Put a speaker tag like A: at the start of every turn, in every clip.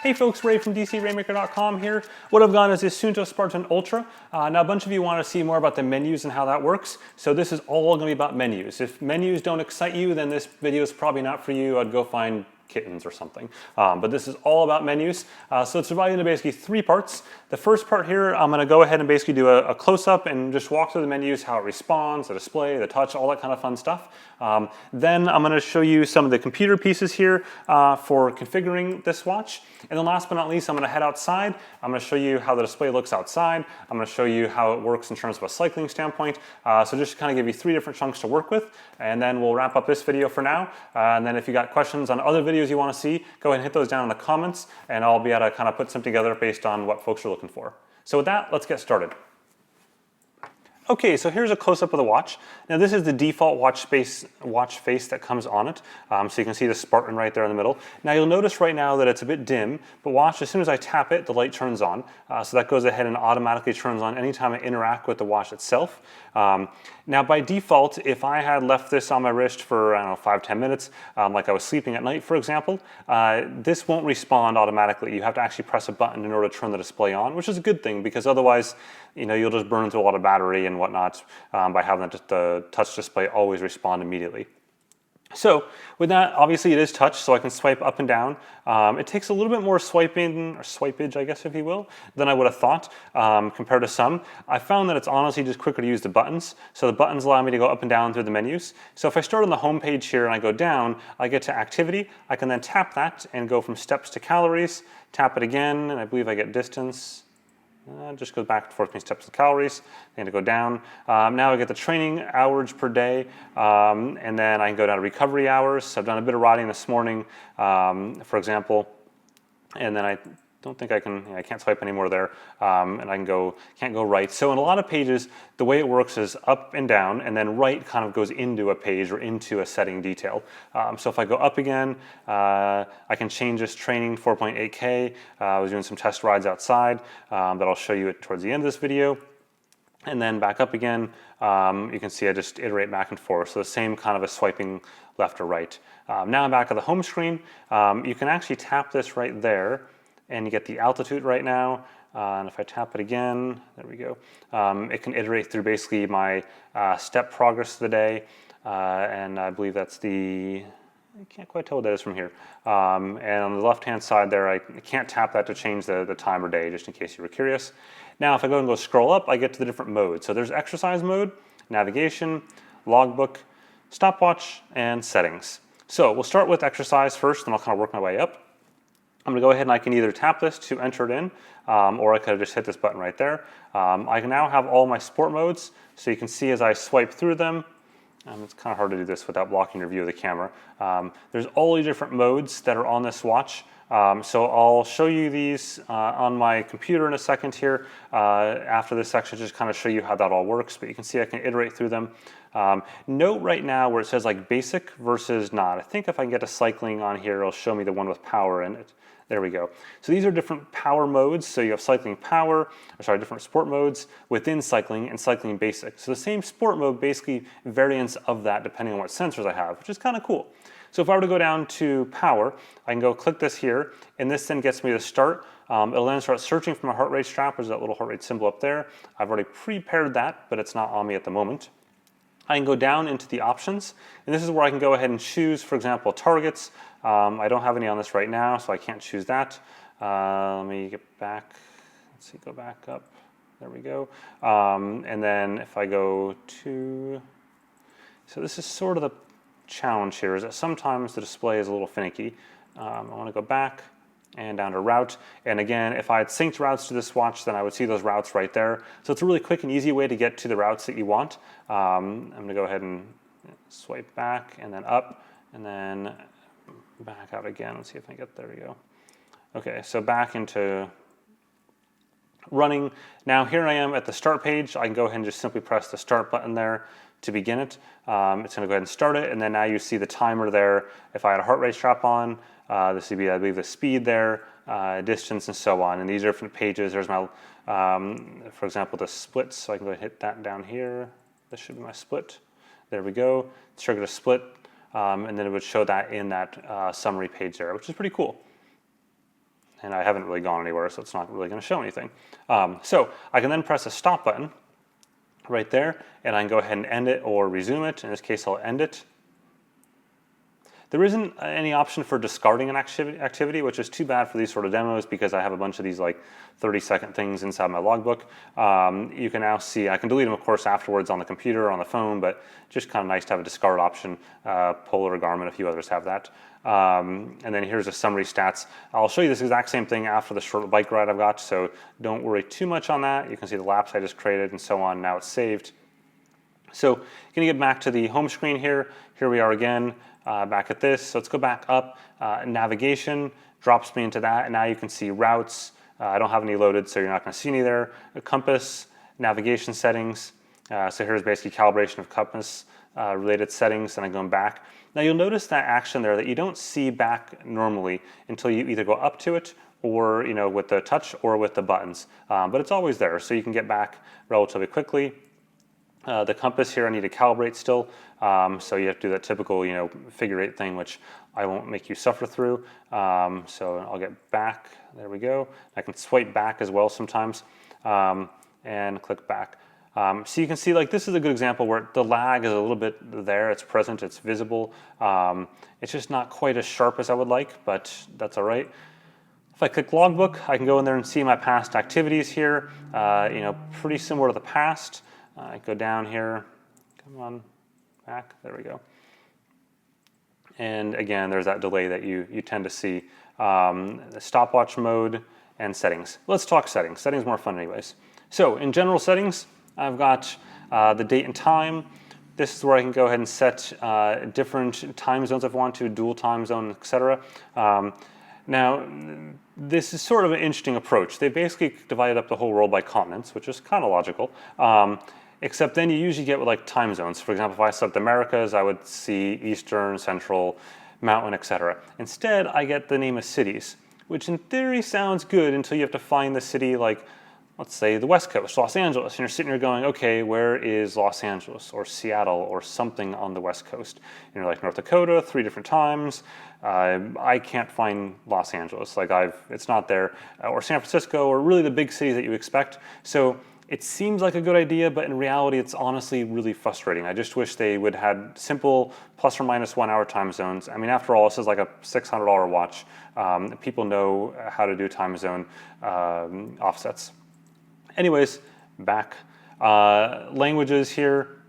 A: Hey folks, Ray from DCRaymaker.com here. What I've got is this Suunto Spartan Ultra. Now a bunch of you want to see more about the menus and how that works, so this is all going to be about menus. If menus don't excite you, then this video is probably not for you. I'd go find kittens or something. But this is all about menus. So it's divided into basically three parts. The first part here, I'm going to go ahead and basically do a close-up and just walk through the menus, how it responds, the display, the touch, all that kind of fun stuff. Then I'm going to show you some of the computer pieces here for configuring this watch. And then last but not least, I'm going to head outside. I'm going to show you how the display looks outside. I'm going to show you how it works in terms of a cycling standpoint. So just to kind of give you three different chunks to work with. And then we'll wrap up this video for now. And then if you got questions on other videos you want to see, go ahead and hit those down in the comments. And I'll be able to kind of put something together based on what folks are looking for. So with that, let's get started. Okay, so here's a close-up of the watch. Now this is the default watch face that comes on it. So you can see the Spartan right there in the middle. Now you'll notice right now that it's a bit dim, but watch, as soon as I tap it, the light turns on. So that goes ahead and automatically turns on anytime I interact with the watch itself. Now by default, if I had left this on my wrist for, I don't know, 5-10 minutes, like I was sleeping at night, for example, this won't respond automatically. You have to actually press a button in order to turn the display on, which is a good thing because otherwise, you know, you'll just burn through a lot of battery and whatnot by having the touch display always respond immediately. So with that, obviously it is touch, so I can swipe up and down. It takes a little bit more swiping, or swipage, I guess, if you will, than I would have thought compared to some. I found that it's honestly just quicker to use the buttons. So the buttons allow me to go up and down through the menus. So if I start on the home page here and I go down, I get to activity. I can then tap that and go from steps to calories, tap it again, and I believe I get distance. Just goes back and forth between steps and calories. I'm going to go down. Now I get the training hours per day, and then I can go down to recovery hours. So I've done a bit of riding this morning, for example, and then I don't think I can, I can't swipe anymore there, and I can't go right. So in a lot of pages, the way it works is up and down, and then right kind of goes into a page or into a setting detail. So if I go up again, I can change this training 4.8K. I was doing some test rides outside that I'll show you towards the end of this video. And then back up again, you can see I just iterate back and forth. So the same kind of a swiping left or right. Now I'm back at the home screen. You can actually tap this right there, and you get the altitude right now. And if I tap it again, there we go. It can iterate through basically my step progress of the day. And I believe that's I can't quite tell what that is from here. And on the left-hand side there, I can't tap that to change the time or day, just in case you were curious. Now, if I go and go scroll up, I get to the different modes. So there's exercise mode, navigation, logbook, stopwatch, and settings. So we'll start with exercise first, and I'll kind of work my way up. I'm going to go ahead and I can either tap this to enter it in, or I could have just hit this button right there. I can now have all my sport modes, so you can see as I swipe through them, it's kind of hard to do this without blocking your view of the camera. There's all the different modes that are on this watch. So I'll show you these on my computer in a second here. After this section, just kind of show you how that all works, but you can see I can iterate through them. Note right now where it says like basic versus not. I think if I can get to cycling on here, it'll show me the one with power in it. There we go. So these are different power modes. So you have cycling power, different sport modes within cycling and cycling basic. So the same sport mode, basically variants of that depending on what sensors I have, which is kind of cool. So if I were to go down to power, I can go click this here, and this then gets me to start. It'll then start searching for my heart rate strap. There's that little heart rate symbol up there. I've already prepared that, but it's not on me at the moment. I can go down into the options, and this is where I can go ahead and choose, for example, targets. I don't have any on this right now, so I can't choose that. Let me get back. Let's see, go back up. There we go. And then if I go to, so this is sort of the challenge here, is that sometimes the display is a little finicky. I want to go back and down to route. And again, if I had synced routes to this watch, then I would see those routes right there. So it's a really quick and easy way to get to the routes that you want. I'm going to go ahead and swipe back and then up and then back out again. Let's see if I get, there we go. Okay, so back into running. Now here I am at the start page. I can go ahead and just simply press the start button there to begin it. It's going to go ahead and start it, and then now you see the timer there. If I had a heart rate strap on, this would be, I believe, the speed there, distance, and so on. And these are different pages. There's my, for example, the splits. So I can go ahead and hit that down here. This should be my split. There we go. Trigger a split, and then it would show that in that summary page there, which is pretty cool. and I haven't really gone anywhere, so it's not really going to show anything. So I can then press a stop button right there, and I can go ahead and end it or resume it. In this case, I'll end it. There isn't any option for discarding an activity, which is too bad for these sort of demos because I have a bunch of these like 30-second things inside my logbook. You can now see, I can delete them of course afterwards on the computer or on the phone, but just kind of nice to have a discard option. Polar, Garmin, a few others have that. And then here's a summary stats. I'll show you this exact same thing after the short bike ride I've got, so don't worry too much on that. You can see the laps I just created and so on. Now it's saved. So you're going to get back to the home screen here. Here we are again, back at this. So let's go back up. Navigation drops me into that, and now you can see routes. I don't have any loaded, so you're not going to see any there. A compass, navigation settings. So here's basically calibration of compass related settings, and I'm going back. Now you'll notice that action there that you don't see back normally until you either go up to it or with the touch or with the buttons. But it's always there, so you can get back relatively quickly. The compass here I need to calibrate still, so you have to do that typical figure 8 thing, which I won't make you suffer through. So I'll get back. There we go. I can swipe back as well sometimes, and click back. So you can see like this is a good example where the lag is a little bit there. It's present. It's visible. It's just not quite as sharp as I would like, but that's all right. If I click logbook, I can go in there and see my past activities here. Pretty similar to the past. I go down here, come on, back, there we go. And again, there's that delay that you tend to see. The stopwatch mode and settings. Let's talk settings. Settings are more fun anyways. So in general settings, I've got the date and time. This is where I can go ahead and set different time zones if I want to, dual time zone, etc. Now, this is sort of an interesting approach. They basically divided up the whole world by continents, which is kind of logical. Except then you usually get with like time zones. For example, if I set the Americas, I would see Eastern, Central, Mountain, etc. Instead, I get the name of cities, which in theory sounds good until you have to find the city like, let's say the West Coast, Los Angeles. And you're sitting here going, okay, where is Los Angeles or Seattle or something on the West Coast? And you're like North Dakota, 3 different times. I can't find Los Angeles. Like it's not there. Or San Francisco, or really the big cities that you expect. So it seems like a good idea, but in reality, it's honestly really frustrating. I just wish they would have simple plus or minus 1 hour time zones. I mean, after all, this is like a $600 watch. People know how to do time zone offsets. Anyways, back. Languages here.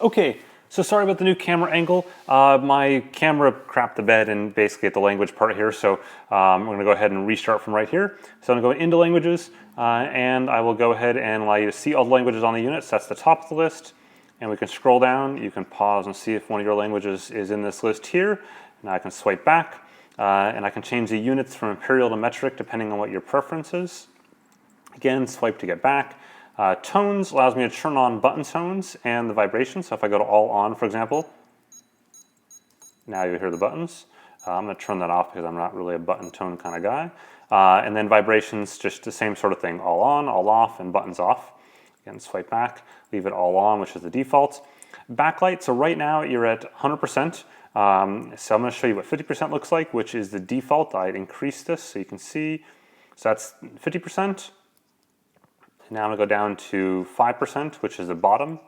A: Okay, so sorry about the new camera angle. My camera crapped the bed and basically at the language part here, so I'm going to go ahead and restart from right here. So I'm going to go into languages, and I will go ahead and allow you to see all the languages on the units. That's the top of the list, and we can scroll down. You can pause and see if one of your languages is in this list here. Now I can swipe back, and I can change the units from imperial to metric depending on what your preference is. Again, swipe to get back. Tones allows me to turn on button tones and the vibration. So if I go to all on, for example, now you hear the buttons. I'm going to turn that off because I'm not really a button tone kind of guy. And then vibrations, just the same sort of thing. All on, all off, and buttons off. Again, swipe back, leave it all on, which is the default. Backlight, so right now you're at 100%. So I'm going to show you what 50% looks like, which is the default. I'd increase this so you can see. So that's 50%. Now I'm going to go down to 5%, which is the bottom.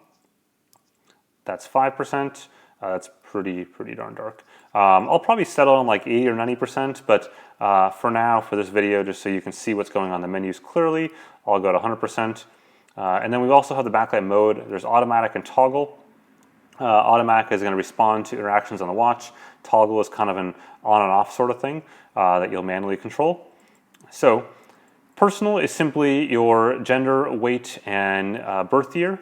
A: That's 5%. That's pretty darn dark. I'll probably settle on like 80 or 90%, but for now, for this video, just so you can see what's going on in the menus clearly, I'll go to 100%. And then we also have the backlight mode. There's automatic and toggle. Automatic is going to respond to interactions on the watch. Toggle is kind of an on and off sort of thing that you'll manually control. So personal is simply your gender, weight, and birth year.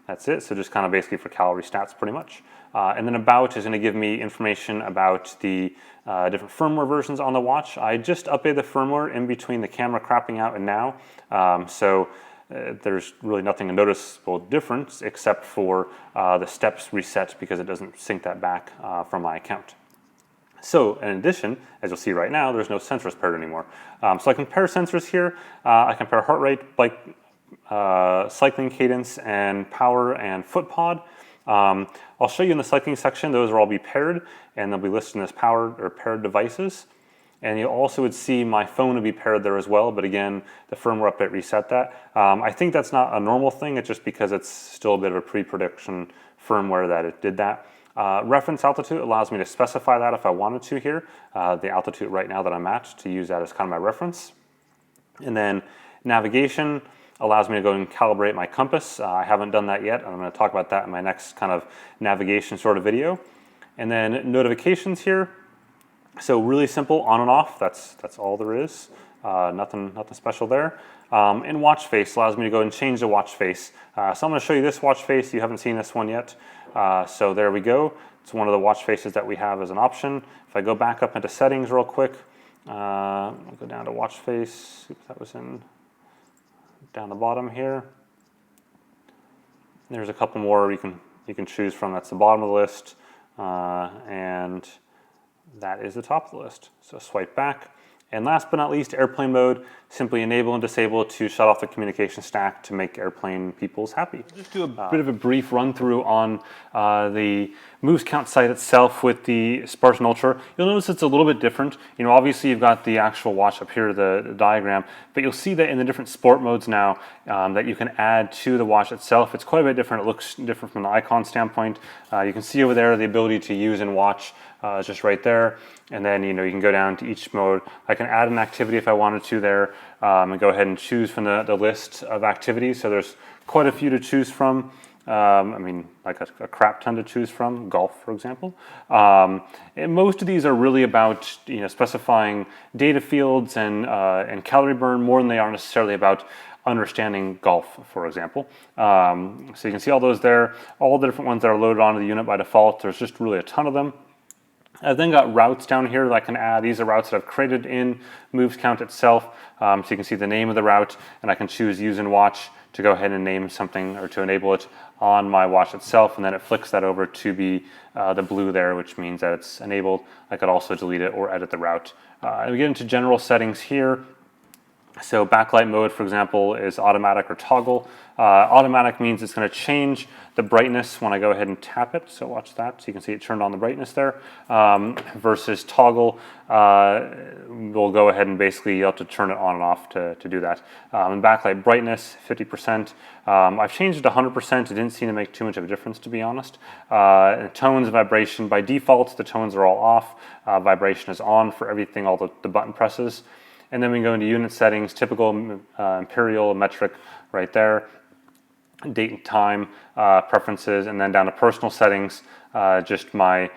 A: That's it. So just kind of basically for calorie stats pretty much. And then about is going to give me information about the different firmware versions on the watch. I just updated the firmware in between the camera crapping out and now. So there's really nothing a noticeable difference except for the steps reset because it doesn't sync that back from my account. So in addition, as you'll see right now, there's no sensors paired anymore. So I compare sensors here. I compare heart rate, bike, cycling cadence, and power and foot pod. I'll show you in the cycling section. Those will all be paired, and they'll be listed as powered or paired devices. And you also would see my phone would be paired there as well, but again, the firmware update reset that. I think that's not a normal thing, it's just because it's still a bit of a pre-production firmware that it did that. Reference altitude allows me to specify that if I wanted to here, the altitude right now that I'm at, to use that as kind of my reference. And then navigation allows me to go and calibrate my compass. I haven't done that yet. I'm going to talk about that in my next kind of navigation sort of video. And then notifications here. So really simple, on and off. That's all there is. Nothing special there. And watch face allows me to go and change the watch face. So I'm going to show you this watch face. You haven't seen this one yet. So there we go. It's one of the watch faces that we have as an option. If I go back up into settings real quick, I'll go down to watch face. Oops, that was in down the bottom here. There's a couple more you can choose from. That's the bottom of the list, and that is the top of the list. So swipe back. And last but not least, airplane mode. Simply enable and disable to shut off the communication stack to make airplane peoples happy. Just do a bit of a brief run through on the Movescount site itself with the Spartan Ultra. You'll notice it's a little bit different. You know, obviously you've got the actual watch up here, the diagram, but you'll see that in the different sport modes now that you can add to the watch itself. It's quite a bit different. It looks different from an icon standpoint. You can see over there the ability to use and watch is just right there. And then, you know, you can go down to each mode. I can add an activity if I wanted to there, and go ahead and choose from the list of activities. So there's quite a few to choose from. I mean, like a crap ton to choose from, golf, for example. And most of these are really about, you know, specifying data fields and calorie burn more than they are necessarily about understanding golf, for example. So you can see all those there, all the different ones that are loaded onto the unit by default. There's just really a ton of them. I've then got routes down here that I can add. These are routes that I've created in Movescount itself. So you can see the name of the route, and I can choose use and watch to go ahead and name something or to enable it on my watch itself, and then it flicks that over to be the blue there, which means that it's enabled. I could also delete it or edit the route. We get into general settings here. So backlight mode, for example, is automatic or toggle. Automatic means it's going to change the brightness when I go ahead and tap it. So watch that. So you can see it turned on the brightness there. Versus toggle, we'll go ahead and basically you have to turn it on and off to do that. And backlight brightness, 50%. I've changed it to 100%. It didn't seem to make too much of a difference, to be honest. Tones and vibration, by default, the tones are all off. Vibration is on for everything, all the button presses. And then we go into unit settings, typical imperial metric right there, date and time, preferences, and then down to personal settings, just my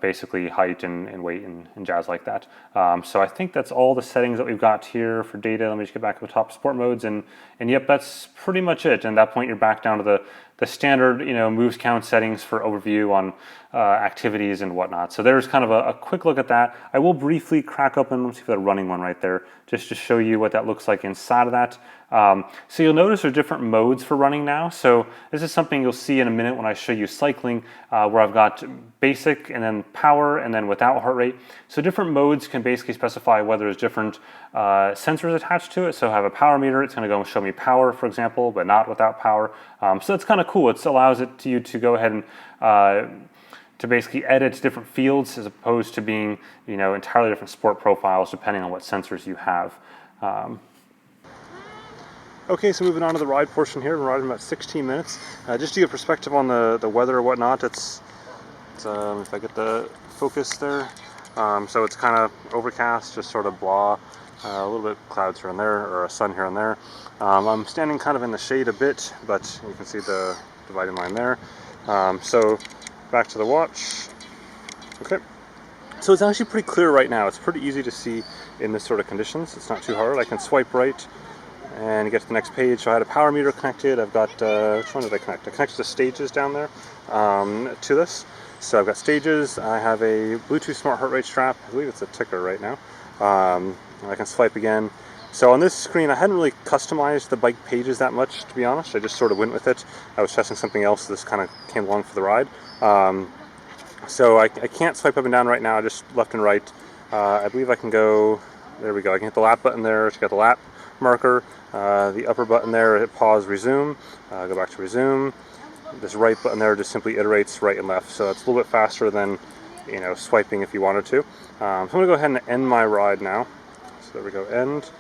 A: basically height and weight and jazz like that. So I think that's all the settings that we've got here for data. Let me just get back to the top sport modes, and yep, that's pretty much it. And at that point, you're back down to the standard, you know, Movescount settings for overview on activities and whatnot. So there's kind of a quick look at that. I will briefly crack open, let's see if that running one right there, just to show you what that looks like inside of that. So you'll notice there's different modes for running now. So this is something you'll see in a minute when I show you cycling, where I've got basic and then power and then without heart rate. So different modes can basically specify whether there's different sensors attached to it. So I have a power meter, it's going to go and show me power, for example, but not without power. So that's kind of cool. It allows you to go ahead and to basically edit different fields as opposed to being, you know, entirely different sport profiles depending on what sensors you have. Okay, so moving on to the ride portion here. We're riding about 16 minutes. Just to give perspective on the weather or whatnot, it's if I get the focus there, so it's kind of overcast, just sort of blah, a little bit of clouds here and there, or a sun here and there. I'm standing kind of in the shade a bit, but you can see the dividing line there. So back to the watch. Okay, so it's actually pretty clear right now. It's pretty easy to see in this sort of conditions. It's not too hard. I can swipe right and get to the next page. So I had a power meter connected. I've got, which one did I connect? I connected the stages down there to this. So I've got stages. I have a Bluetooth smart heart rate strap. I believe it's a ticker right now. I can swipe again. So on this screen, I hadn't really customized the bike pages that much, to be honest. I just sort of went with it. I was testing something else. This kind of came along for the ride. So I can't swipe up and down right now, just left and right. I believe I can go, there we go. I can hit the lap button there. It's got the lap marker. The upper button there, hit pause, resume. Go back to resume. This right button there just simply iterates right and left. So it's a little bit faster than you know, swiping if you wanted to. So I'm going to go ahead and end my ride now. So there we go, end.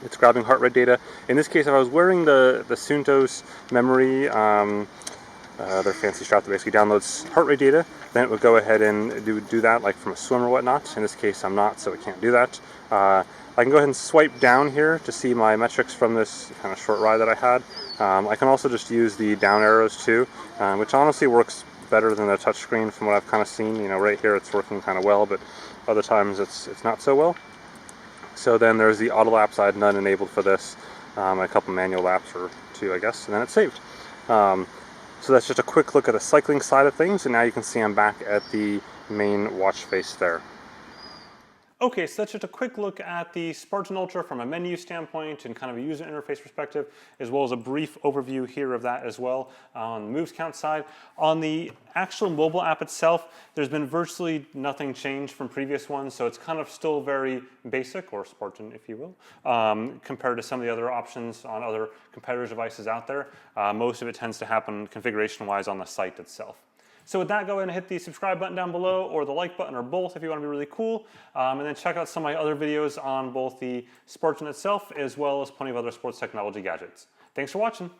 A: It's grabbing heart rate data. In this case, if I was wearing the Suunto's memory, their fancy strap that basically downloads heart rate data, then it would go ahead and do that, like from a swim or whatnot. In this case, I'm not, so it can't do that. I can go ahead and swipe down here to see my metrics from this kind of short ride that I had. I can also just use the down arrows too, which honestly works better than the touchscreen from what I've kind of seen. You know, right here it's working kind of well, but other times it's not so well. So then there's the auto laps. I had none enabled for this, a couple manual laps or two, I guess, and then it's saved. So that's just a quick look at the cycling side of things, and now you can see I'm back at the main watch face there. Okay, so that's just a quick look at the Spartan Ultra from a menu standpoint and kind of a user interface perspective, as well as a brief overview here of that as well on the Movescount side. On the actual mobile app itself, there's been virtually nothing changed from previous ones, so it's kind of still very basic, or Spartan if you will, compared to some of the other options on other competitors' devices out there. Most of it tends to happen configuration-wise on the site itself. So with that, go ahead and hit the subscribe button down below, or the like button, or both if you want to be really cool. And then check out some of my other videos on both the Spartan itself, as well as plenty of other sports technology gadgets. Thanks for watching.